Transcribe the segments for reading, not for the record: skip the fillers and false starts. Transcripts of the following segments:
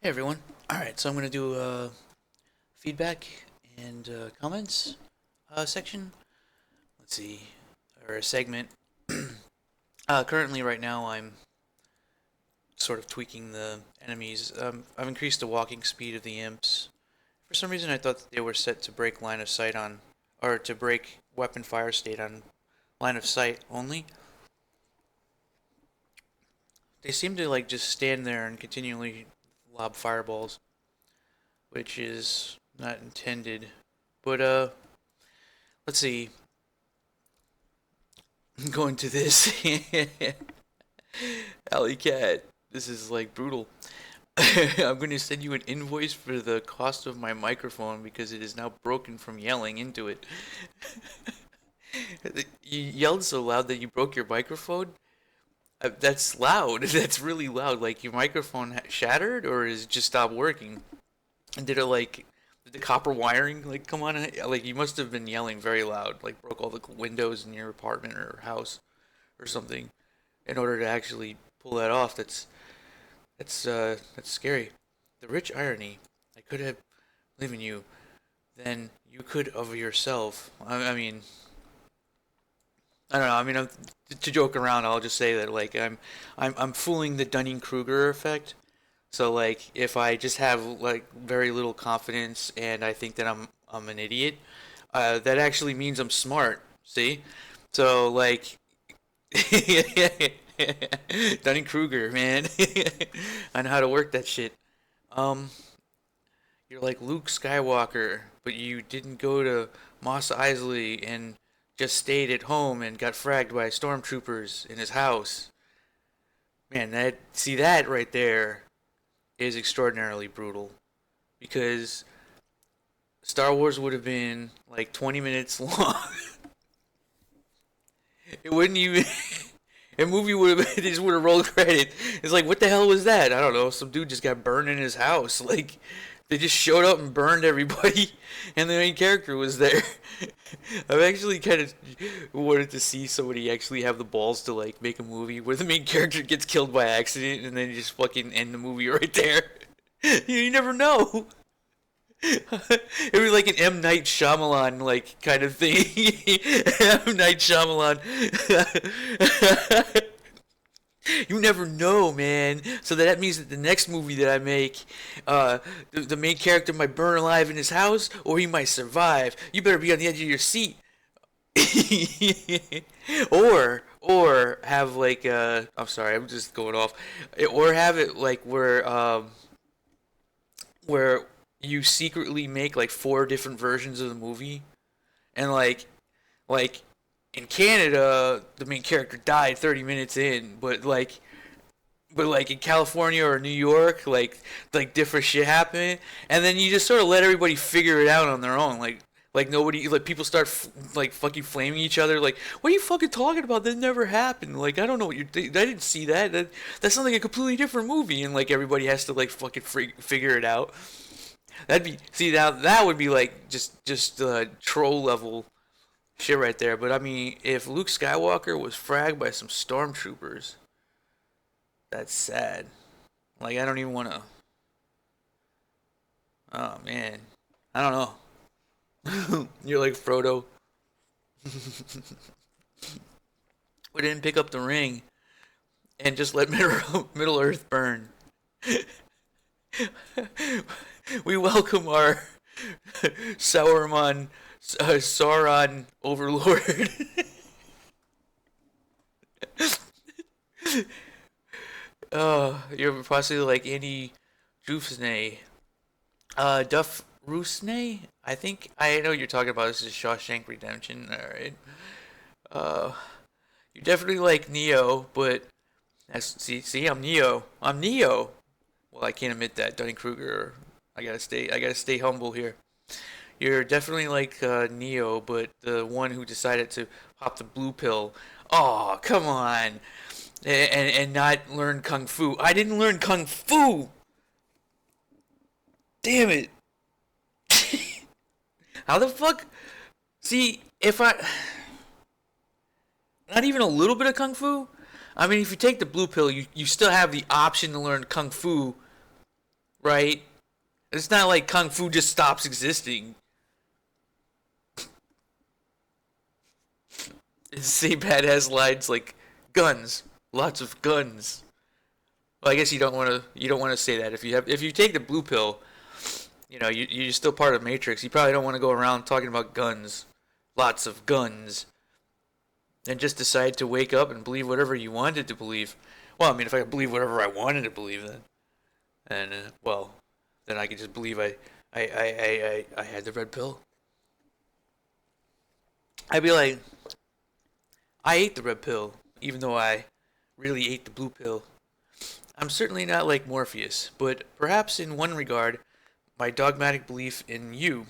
Hey everyone. Alright, so I'm going to do a feedback and comments section. Let's see, or a segment. Currently, right now, I'm sort of tweaking the enemies. I've increased the walking speed of the imps. For some reason, I thought that they were set to break line of sight on, or to break weapon fire state on line of sight only. They seem to like just stand there and continually lob fireballs, which is not intended. But let's see. Going to this Alley Cat. This is like brutal. I'm going to send you an invoice for the cost of my microphone because it is now broken from yelling into it. You yelled so loud that you broke your microphone? That's loud. That's really loud. Like your microphone shattered or is it just stopped working? And did the copper wiring like come on? Like you must have been yelling very loud, like broke all the windows in your apartment or house or something in order to actually pull that off. That's scary. The rich irony. I could have lived in you, then you could of yourself. I mean, I don't know. I mean, to joke around, I'll just say that like I'm fooling the Dunning-Kruger effect. So like, if I just have like very little confidence and I think that I'm an idiot, that actually means I'm smart. See? So like, Dunning-Kruger, man. I know how to work that shit. Um, you're like Luke Skywalker, but you didn't go to Mos Eisley and just stayed at home and got fragged by stormtroopers in his house. Man, that right there is extraordinarily brutal because Star Wars would have been like 20 minutes long. It wouldn't even. A movie would have just would have rolled credit. It's like, what the hell was that? I don't know. Some dude just got burned in his house. Like, they just showed up and burned everybody, and the main character was there. I've actually kind of wanted to see somebody actually have the balls to like make a movie where the main character gets killed by accident and then you just fucking end the movie right there. You never know. It was like an M Night Shyamalan like kind of thing. M Night Shyamalan. You never know, man. So that means that the next movie that I make, the main character might burn alive in his house, or he might survive. You better be on the edge of your seat. Or have like I'm sorry, I'm just going off. Or have it like where you secretly make like four different versions of the movie, and like in Canada, the main character died 30 minutes in, but like in California or New York, like different shit happened, and then you just sort of let everybody figure it out on their own. Like nobody, like people start like fucking flaming each other. Like, what are you fucking talking about? That never happened. Like, I don't know what you're. I didn't see that. That sounds like a completely different movie, and like everybody has to like fucking figure it out. That'd be see that would be like just troll level shit right there. But I mean, if Luke Skywalker was fragged by some stormtroopers, that's sad. Like I don't even want to. Oh man, I don't know. You're like Frodo. We didn't pick up the ring and just let Middle Earth burn. We welcome our Sauron overlord. You're possibly like Andy Dufresne. Duff Rusney? I think I know what you're talking about. This is Shawshank Redemption. Alright. Uh, you're definitely like Neo, but see, I'm Neo. I'm Neo. Well, I can't admit that, Dunning Kruger. I gotta stay humble here. You're definitely like Neo, but the one who decided to pop the blue pill. Oh, come on, and not learn kung fu. I didn't learn kung fu. Damn it. How the fuck? See, if I not even a little bit of kung fu. I mean, if you take the blue pill, you still have the option to learn kung fu right? It's not like kung fu just stops existing. Sinbad has lines like guns, lots of guns. Well, I guess you don't want to say that if you take the blue pill, you're still part of Matrix. You probably don't want to go around talking about guns, lots of guns, and just decide to wake up and believe whatever you wanted to believe. Well, I mean, if I could believe whatever I wanted to believe, then well, then I could just believe I had the red pill. I'd be like, I ate the red pill, even though I really ate the blue pill. I'm certainly not like Morpheus, but perhaps in one regard, my dogmatic belief in you.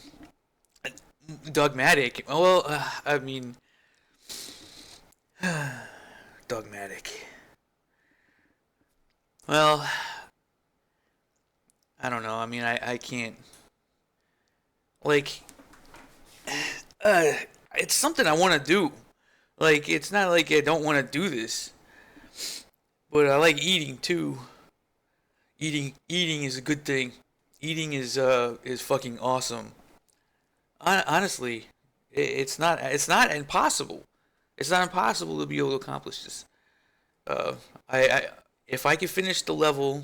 Dogmatic? Well, I mean, dogmatic. Well, I don't know. I mean, I can't. Like, uh, it's something I want to do. Like, it's not like I don't want to do this, but I like eating too. Eating is a good thing. Eating is fucking awesome. Honestly, it's not impossible. It's not impossible to be able to accomplish this. I if I could finish the level,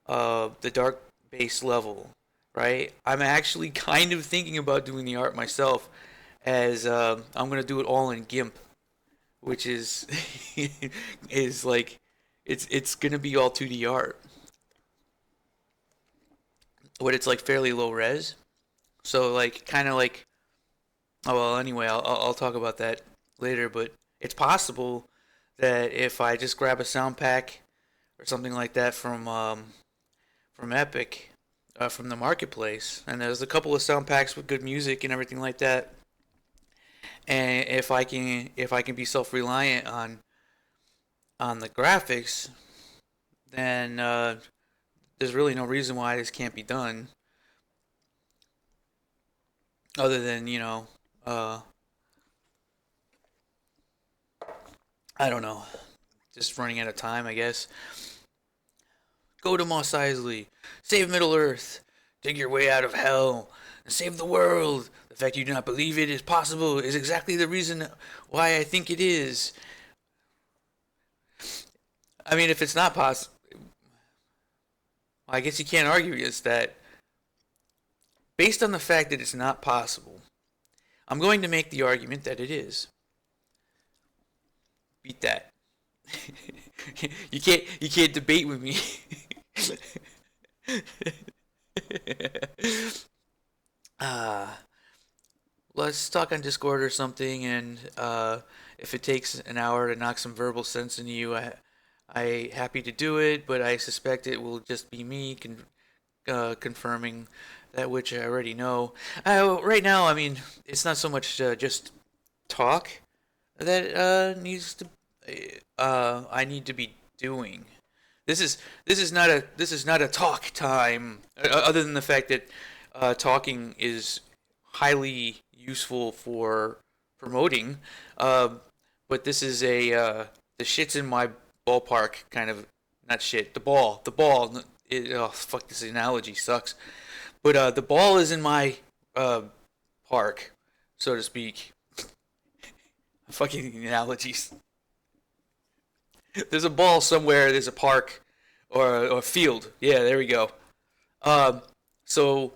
the dark base level, right? I'm actually kind of thinking about doing the art myself, as I'm gonna do it all in GIMP, which is is like it's gonna be all 2D art, but it's like fairly low res. So like kind of like, oh well, anyway, I'll talk about that later. But it's possible that if I just grab a sound pack or something like that from Epic, from the marketplace, and there's a couple of sound packs with good music and everything like that. And if I can be self reliant on the graphics, then there's really no reason why this can't be done, other than I don't know, just running out of time, I guess. Go to Mos Eisley, save Middle Earth, dig your way out of hell, and save the world. The fact you do not believe it is possible is exactly the reason why I think it is. I mean, if it's not possible, I guess you can't argue against that. Based on the fact that it's not possible, I'm going to make the argument that it is. Beat that. You can't debate with me. Ah, let's talk on Discord or something, and if it takes an hour to knock some verbal sense into you, I happy to do it, but I suspect it will just be me confirming that which I already know. Right now, I mean, it's not so much just talk that I need to be doing. This is not a talk time. Other than the fact that talking is highly useful for promoting, uh, but this is a the shit's in my ballpark kind of, not shit, the ball. Oh fuck, this analogy sucks. But the ball is in my uh, park, so to speak. Fucking analogies. There's a ball somewhere. There's a park or a field. Yeah, there we go. Um, so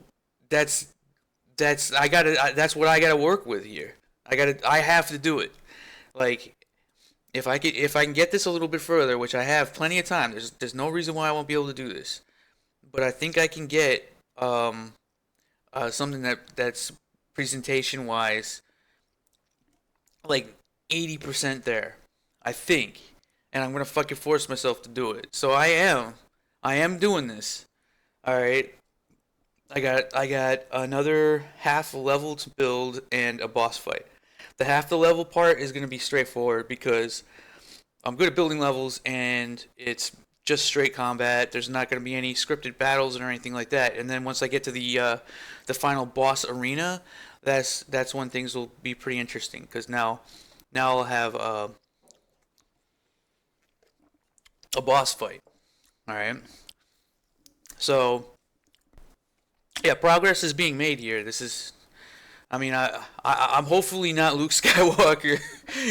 that's that's what I gotta work with here. I have to do it. Like if I can get this a little bit further, which I have plenty of time. There's no reason why I won't be able to do this. But I think I can get something that's presentation wise like 80% there. I think, and I'm gonna fucking force myself to do it. So I am doing this. All right. I got another half a level to build and a boss fight. The half the level part is gonna be straightforward because I'm good at building levels and it's just straight combat. There's not going to be any scripted battles or anything like that. And then once I get to the final boss arena, that's when things will be pretty interesting because now I'll have a boss fight. All right. So Yeah, progress is being made here. This is, I mean, I'm hopefully not Luke Skywalker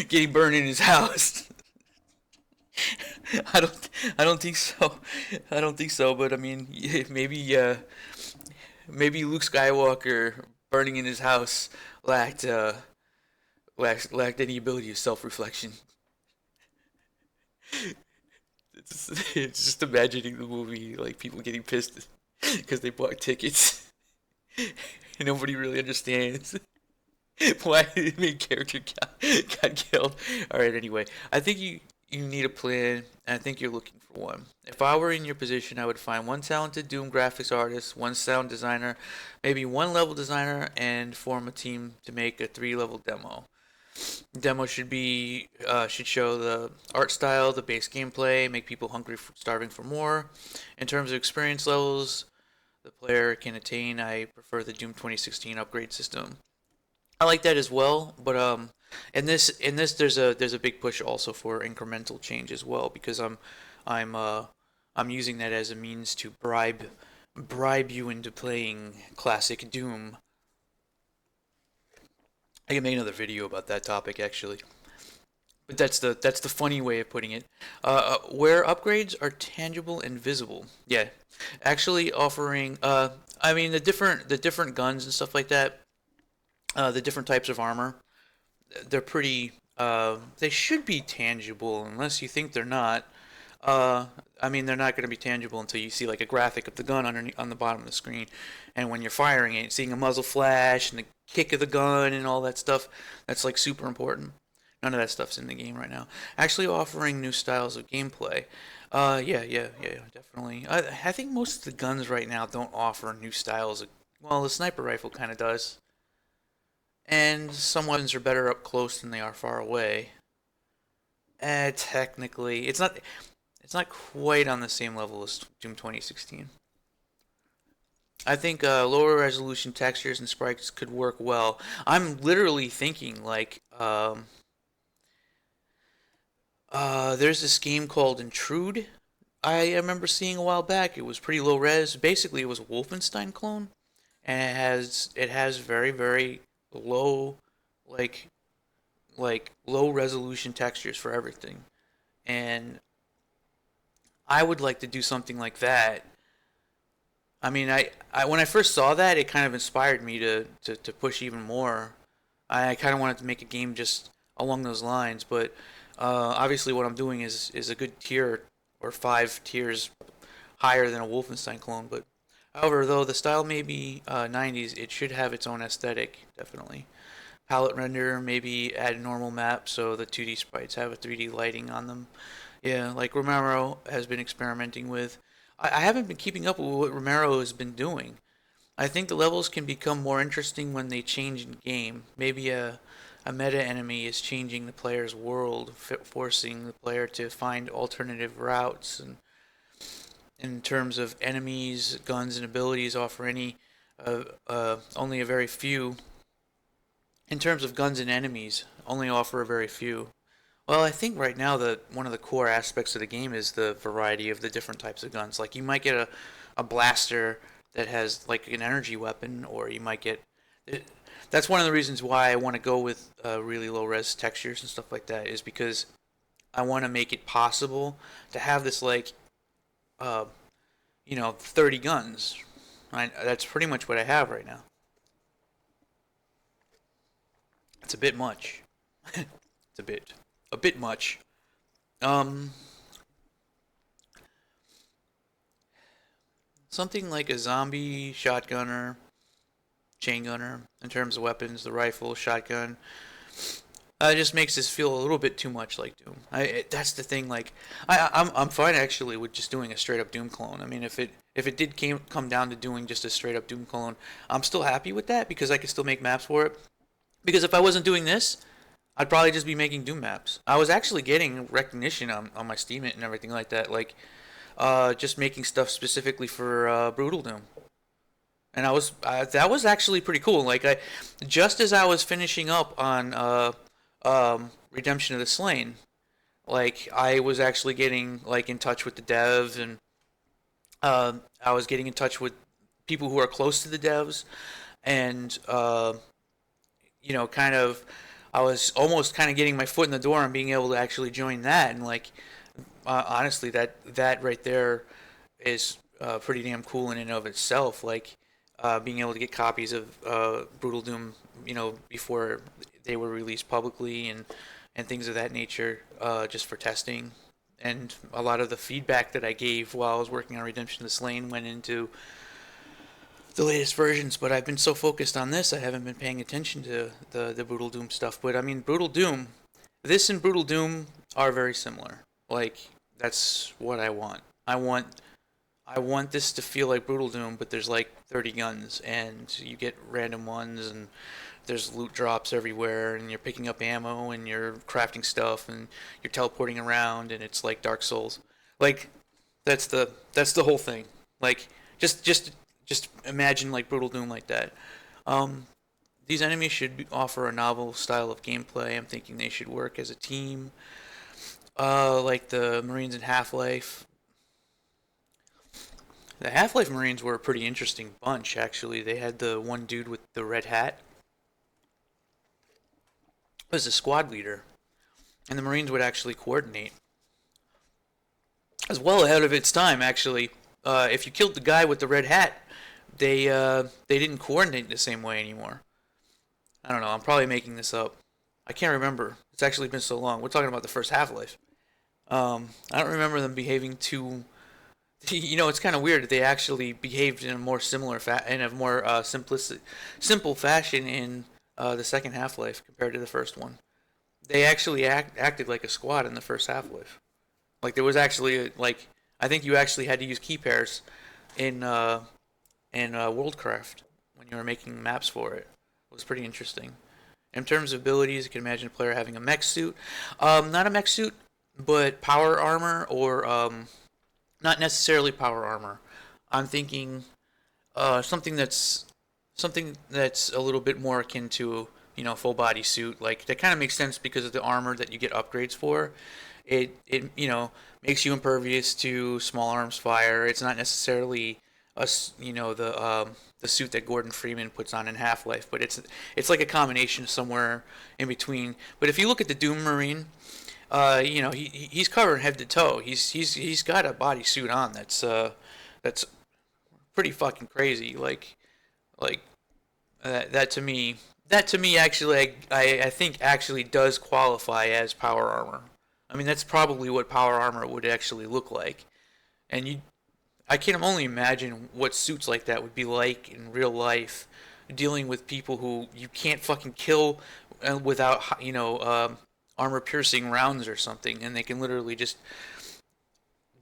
getting burned in his house. I don't, I don't think so. I don't think so. But I mean, yeah, maybe Luke Skywalker burning in his house lacked, lacked any ability of self-reflection. It's just imagining the movie, like people getting pissed because they bought tickets and nobody really understands why the main character got killed. All right, anyway, I think you need a plan, and I think you're looking for one. If I were in your position, I would find one talented Doom graphics artist, one sound designer, maybe one level designer, and form a team to make a three-level demo. Demo should show the art style, the base gameplay, make people hungry, starving for more. In terms of experience levels, the player can attain. I prefer the Doom 2016 upgrade system. I like that as well, but in this there's a big push also for incremental change as well because I'm I'm using that as a means to bribe you into playing classic Doom. I can make another video about that topic actually. But that's the funny way of putting it. Where upgrades are tangible and visible. Yeah, actually offering. I mean the different guns and stuff like that. The different types of armor. They're pretty. They should be tangible unless you think they're not. Uh, I mean they're not going to be tangible until you see like a graphic of the gun underneath on the bottom of the screen, and when you're firing it, seeing a muzzle flash and the kick of the gun and all that stuff. That's like super important. None of that stuff's in the game right now. Actually offering new styles of gameplay. Yeah, definitely. I think most of the guns right now don't offer new styles. Well, the sniper rifle kind of does. And some weapons are better up close than they are far away. Technically, it's not quite on the same level as Doom 2016. I think lower resolution textures and sprites could work well. I'm literally thinking like there's this game called Intrude. I remember seeing a while back. It was pretty low res. Basically, it was a Wolfenstein clone, and it has very low, like low resolution textures for everything. And I would like to do something like that. I mean, I when I first saw that, it kind of inspired me to push even more. I kind of wanted to make a game just along those lines, but obviously what I'm doing is a good tier or 5 tiers higher than a Wolfenstein clone. But however, though the style may be 90s, it should have its own aesthetic, definitely. Palette render, maybe add a normal map so the 2D sprites have a 3D lighting on them. Yeah, like Romero has been experimenting with. I haven't been keeping up with what Romero has been doing. I think the levels can become more interesting when they change in game. Maybe a meta enemy is changing the player's world, forcing the player to find alternative routes. And in terms of enemies, guns, and abilities, offer only a very few. In terms of guns and enemies, only offer a very few. Well, I think right now that one of the core aspects of the game is the variety of the different types of guns. Like you might get a blaster that has like an energy weapon, or you might get. That's one of the reasons why I want to go with really low res textures and stuff like that. Is because I want to make it possible to have this like, uh, 30 guns. That's pretty much what I have right now. It's a bit much. It's a bit much. Um, Something like a zombie shotgunner, chain gunner, in terms of weapons, the rifle, shotgun. It just makes this feel a little bit too much like Doom. That's the thing. Like, I'm fine actually with just doing a straight up Doom clone. I mean, if it did come down to doing just a straight up Doom clone, I'm still happy with that because I can still make maps for it. Because if I wasn't doing this, I'd probably just be making Doom maps. I was actually getting recognition on my Steemit and everything like that. Like, just making stuff specifically for Brutal Doom. And that was actually pretty cool. Like just as I was finishing up on Redemption of the Slain, like I was actually getting like in touch with the devs, and I was getting in touch with people who are close to the devs, and kind of, I was almost kind of getting my foot in the door and being able to actually join that, and like honestly, that right there is pretty damn cool in and of itself. Like being able to get copies of Brutal Doom, before they were released publicly, and things of that nature, just for testing. And a lot of the feedback that I gave while I was working on Redemption of the Slain went into the latest versions. But I've been so focused on this, I haven't been paying attention to the Brutal Doom stuff. But I mean, Brutal Doom, this and Brutal Doom are very similar. Like that's what I want. I want this to feel like Brutal Doom, but there's like 30 guns, and you get random ones, and there's loot drops everywhere, and you're picking up ammo, and you're crafting stuff, and you're teleporting around, and it's like Dark Souls. Like that's the whole thing. Like just imagine like Brutal Doom like that. Um, these enemies should offer a novel style of gameplay. I'm thinking they should work as a team, like the Marines in Half-Life. The Half-Life Marines were a pretty interesting bunch, actually. They had the one dude with the red hat was the squad leader, and the Marines would actually coordinate. It was well ahead of its time, actually. If you killed the guy with the red hat, they didn't coordinate the same way anymore. I don't know. I'm probably making this up. I can't remember. It's actually been so long. We're talking about the first Half-Life. I don't remember them behaving too. It's kind of weird that they actually behaved in a more in a more simple fashion in the second Half-Life compared to the first one. They actually acted like a squad in the first Half-Life. Like there was actually like I think you actually had to use key pairs in Worldcraft when you were making maps for it. It was pretty interesting. In terms of abilities, you can imagine a player having a mech suit, not a mech suit, but power armor or not necessarily power armor. I'm thinking something that's a little bit more akin to full body suit. Like that kind of makes sense because of the armor that you get upgrades for. It makes you impervious to small arms fire. It's not necessarily the suit that Gordon Freeman puts on in Half Life, but it's like a combination somewhere in between. But if you look at the Doom Marine, he's covered head to toe. He's got a body suit on that's pretty fucking crazy. Like that to me actually I think actually does qualify as power armor. I mean that's probably what power armor would actually look like, and I can only imagine what suits like that would be like in real life, dealing with people who you can't fucking kill without armor piercing rounds or something, and they can literally just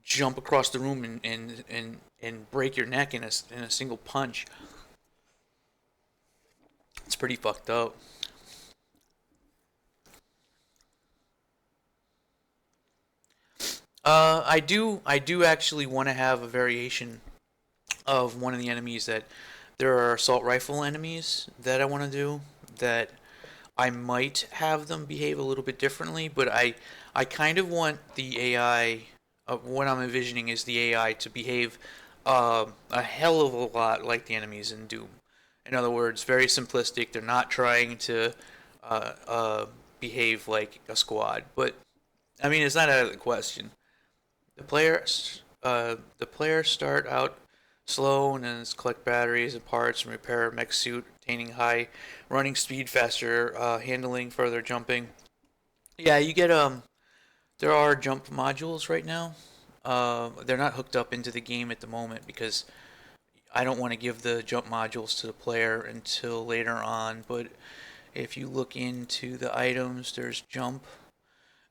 jump across the room and break your neck in a single punch. It's pretty fucked up. I do actually want to have a variation of one of the enemies that there are assault rifle enemies that I want to do that I might have them behave a little bit differently, but I kind of want the AI. What I'm envisioning is the AI to behave a hell of a lot like the enemies in Doom. In other words, very simplistic. They're not trying to behave like a squad, but I mean it's not out of the question. The players start out slow and then collect batteries and parts and repair a mech suit, attaining high running speed, faster handling, further jumping. Yeah, you get there are jump modules right now. They're not hooked up into the game at the moment because I don't want to give the jump modules to the player until later on. But if you look into the items, there's jump,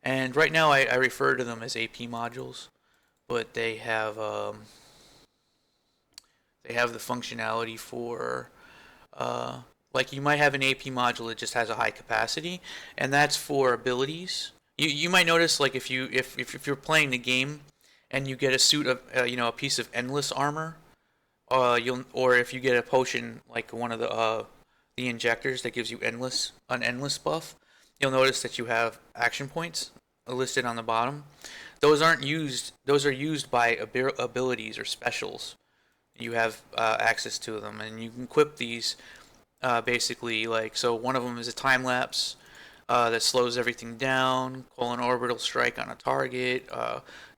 and right now I refer to them as AP modules, but they have the functionality for like you might have an AP module that just has a high capacity, and that's for abilities. You might notice like if you're playing the game and you get a suit of a piece of endless armor, you'll or if you get a potion like one of the injectors that gives you endless buff, you'll notice that you have action points listed on the bottom. Those aren't used. Those are used by abilities or specials. You have access to them, and you can equip these basically like so. One of them is a time lapse that slows everything down, call an orbital strike on a target,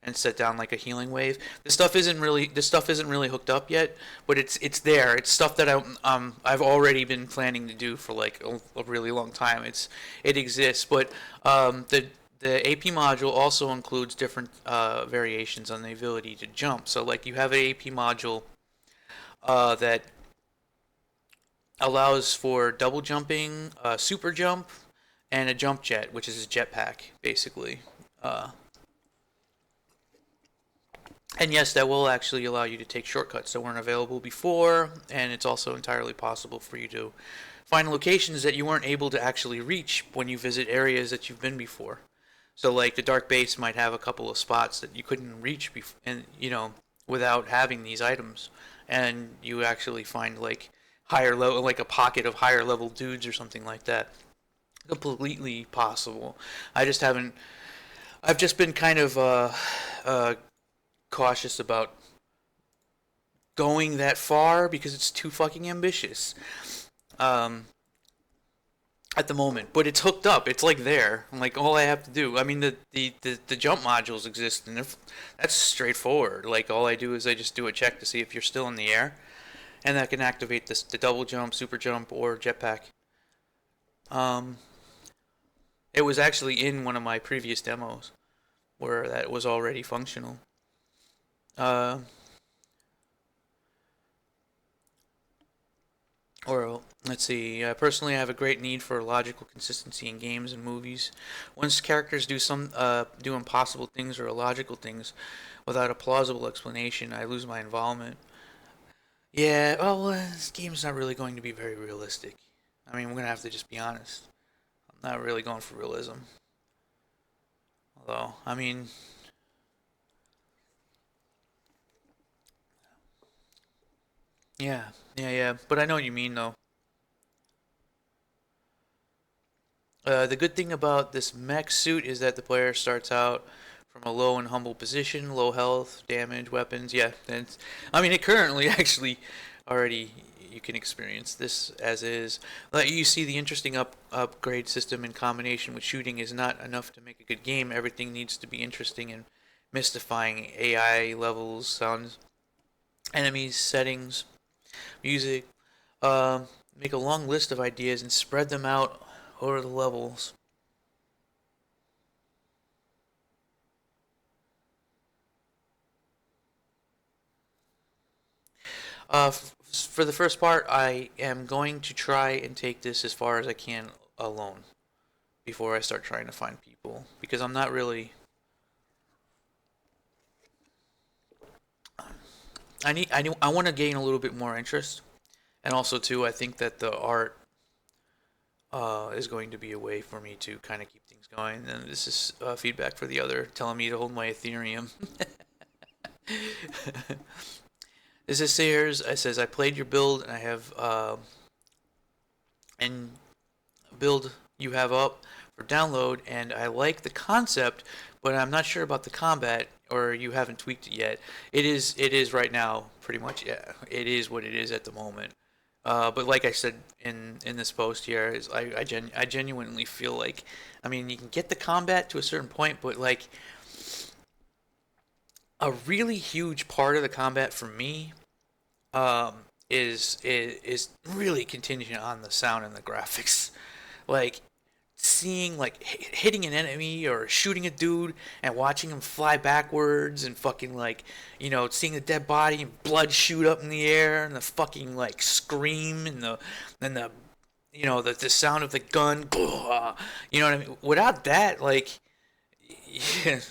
and set down like a healing wave. This stuff isn't really hooked up yet, but it's there. It's stuff that I've already been planning to do for like a really long time. It exists, but the AP module also includes different variations on the ability to jump. So like you have an AP module that allows for double jumping, super jump, and a jump jet, which is a jetpack, basically. Uh, and yes, that will actually allow you to take shortcuts that weren't available before, and it's also entirely possible for you to find locations that you weren't able to actually reach when you visit areas that you've been before. So, like the dark base might have a couple of spots that you couldn't reach, and without having these items, and you actually find like higher level, like a pocket of higher level dudes or something like that. Completely possible. I just haven't. I've just been kind of uh, cautious about going that far because it's too fucking ambitious um, at the moment. But it's hooked up. It's like there. Like all I have to do. I mean, the jump modules exist, and that's straightforward. Like all I do is I just do a check to see if you're still in the air, and that can activate the double jump, super jump, or jetpack. Um, it was actually in one of my previous demos where that was already functional. Uh, or let's see. Personally, I have a great need for logical consistency in games and movies. Once characters do impossible things or illogical things without a plausible explanation, I lose my involvement. Yeah, well, this game's not really going to be very realistic. I mean, we're gonna have to just be honest. I'm not really going for realism. Although, I mean, yeah, yeah. But I know what you mean, though. The good thing about this mech suit is that the player starts out from a low and humble position, low health, damage, weapons. Yeah, and I mean it currently actually already you can experience this as is. Like you see, the interesting upgrade system in combination with shooting is not enough to make a good game. Everything needs to be interesting and mystifying. AI levels, sounds, enemies, settings, music. Make a long list of ideas and spread them out over the levels. For the first part, I am going to try and take this as far as I can alone before I start trying to find people because I'm not really. I want to gain a little bit more interest, and also too, I think that the art is going to be a way for me to kind of keep things going. And this is feedback for the other telling me to hold my Ethereum. This is Sayers. I says I played your build and I have and build you have up for download, and I like the concept, but I'm not sure about the combat, or you haven't tweaked it yet. It is right now pretty much. Yeah, it is what it is at the moment. But like I said in this post here, is I genuinely feel like, I mean, you can get the combat to a certain point, but like a really huge part of the combat for me um, is really contingent on the sound and the graphics. Like seeing like hitting an enemy or shooting a dude and watching him fly backwards and fucking like seeing the dead body and blood shoot up in the air and the fucking like scream and the the sound of the gun. You know what I mean? Without that, like, yeah,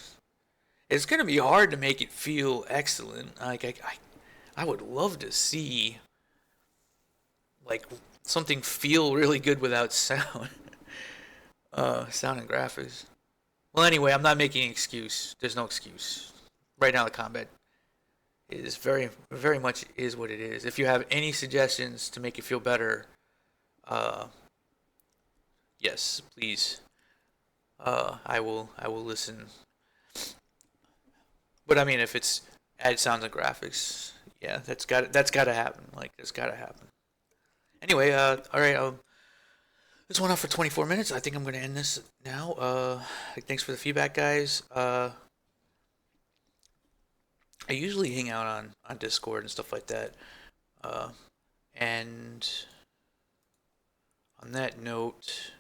it's gonna be hard to make it feel excellent. Like I would love to see like something feel really good without sound. Sound and graphics. Well, anyway, I'm not making an excuse. There's no excuse. Right now, the combat is very much is what it is. If you have any suggestions to make it feel better, uh, yes, please. I will listen. But I mean, if it's add sounds and graphics, Yeah, that's gotta happen. Like, that's gotta happen. Anyway, all right. This went on for 24 minutes. I think I'm gonna end this now. Thanks for the feedback, guys. I usually hang out on Discord and stuff like that. Uh, and on that note,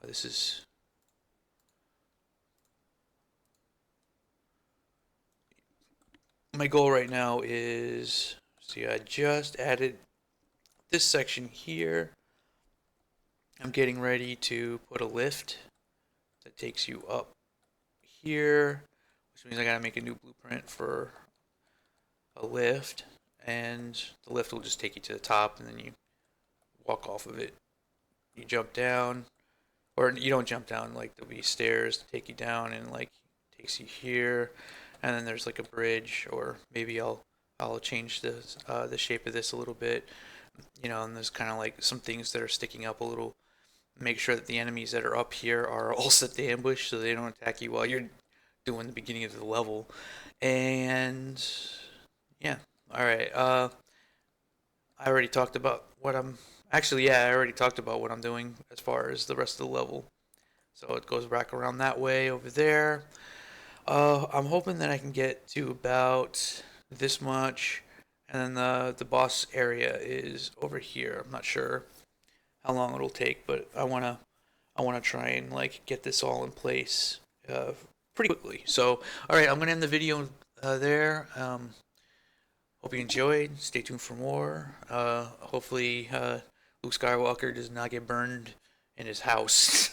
this is my goal right now is, see, I just added this section here. I'm getting ready to put a lift that takes you up here, which means I gotta make a new blueprint for a lift, and the lift will just take you to the top, and then you walk off of it. You jump down, or you don't jump down, like there'll be stairs to take you down, and like takes you here, and then there's like a bridge, or maybe I'll change the shape of this a little bit, you know, and there's kind of like some things that are sticking up a little. Make sure that the enemies that are up here are all set to ambush, so they don't attack you while you're doing the beginning of the level. And yeah, all right. I already talked about what I'm actually, yeah, I already talked about what I'm doing as far as the rest of the level. So it goes back around that way over there. I'm hoping that I can get to about this much, and then the boss area is over here. I'm not sure how long it'll take, but I wanna try and like get this all in place pretty quickly. So, all right, I'm gonna end the video there. Hope you enjoyed. Stay tuned for more. Hopefully, Luke Skywalker does not get burned in his house.